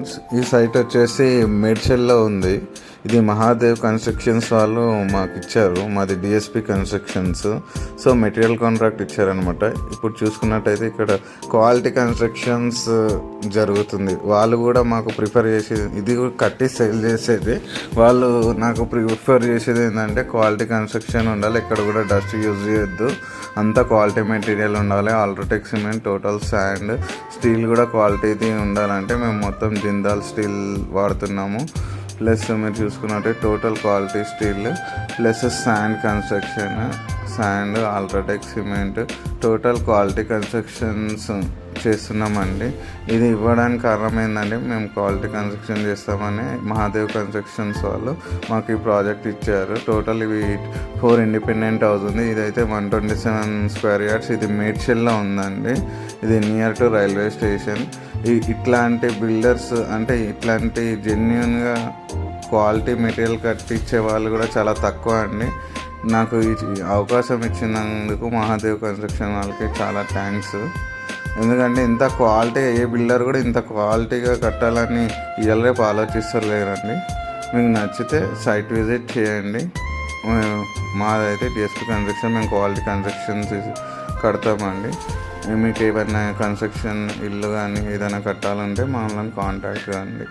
Friends, ఈ site వచ్చేసి మేడ్చల్లో ఉంది. ఇది మహాదేవ్ కన్స్ట్రక్షన్స్ వాళ్ళు మాకు ఇచ్చారు. మాది DSP constructions. So material contract ఇచ్చారనమాట. ఇప్పుడు చూసుకున్నట్టయితే ఇక్కడ క్వాలిటీ కన్స్ట్రక్షన్స్ జరుగుతుంది. వాళ్ళు కూడా మాకు ప్రిఫర్ చేసేది, ఇది కూడా కట్టి సేల్ చేసేది. వాళ్ళు నాకు ప్రిఫర్ చేసేది ఏంటంటే క్వాలిటీ కన్స్ట్రక్షన్ ఉండాలి, ఇక్కడ కూడా డస్ట్ యూజ్ చేయొద్దు, అంతా క్వాలిటీ మెటీరియల్ ఉండాలి, UltraTech cement, total sand, steel కూడా క్వాలిటీది ఉండాలంటే మేము మొత్తం జిందాల్ స్టీల్ వాడుతున్నాము. ప్లస్ మీరు చూసుకున్నట్టే total quality steel plus sand construction, sand, UltraTech cement, total quality constructions చేస్తున్నామండి. ఇది ఇవ్వడానికి కారణం ఏంటంటే మేము క్వాలిటీ కన్స్ట్రక్షన్ చేస్తామని మహాదేవ్ కన్స్ట్రక్షన్స్ వాళ్ళు మాకు ఈ ప్రాజెక్ట్ ఇచ్చారు. టోటల్ ఇవి 4 ఇండిపెండెంట్ హౌస్ ఉంది. ఇదైతే 127 స్క్వేర్ యార్డ్స్. ఇది మేడ్చల్లో ఉందండి. ఇది నియర్ టు రైల్వే స్టేషన్. ఇట్లాంటి బిల్డర్స్ అంటే ఇట్లాంటి జెన్యున్గా క్వాలిటీ మెటీరియల్ కట్టించే వాళ్ళు కూడా చాలా తక్కువ అండి. నాకు ఈ అవకాశం ఇచ్చినందుకు మహాదేవ్ కన్స్ట్రక్షన్ వాళ్ళకి చాలా థ్యాంక్స్. ఎందుకంటే ఇంత క్వాలిటీ ఏ బిల్డర్ కూడా ఇంత క్వాలిటీగా కట్టాలని ఇవాళ రేపు ఆలోచిస్తారు లేరండి. మీకు నచ్చితే సైట్ విజిట్ చేయండి. మాదైతే డిఎస్పి కన్స్ట్రక్షన్, మేము క్వాలిటీ కన్స్ట్రక్షన్స్ కడతామండి. మీకు ఏమైనా కన్స్ట్రక్షన్ ఇల్లు కానీ ఏదైనా కట్టాలంటే మమ్మల్ని కాంటాక్ట్ కాండి.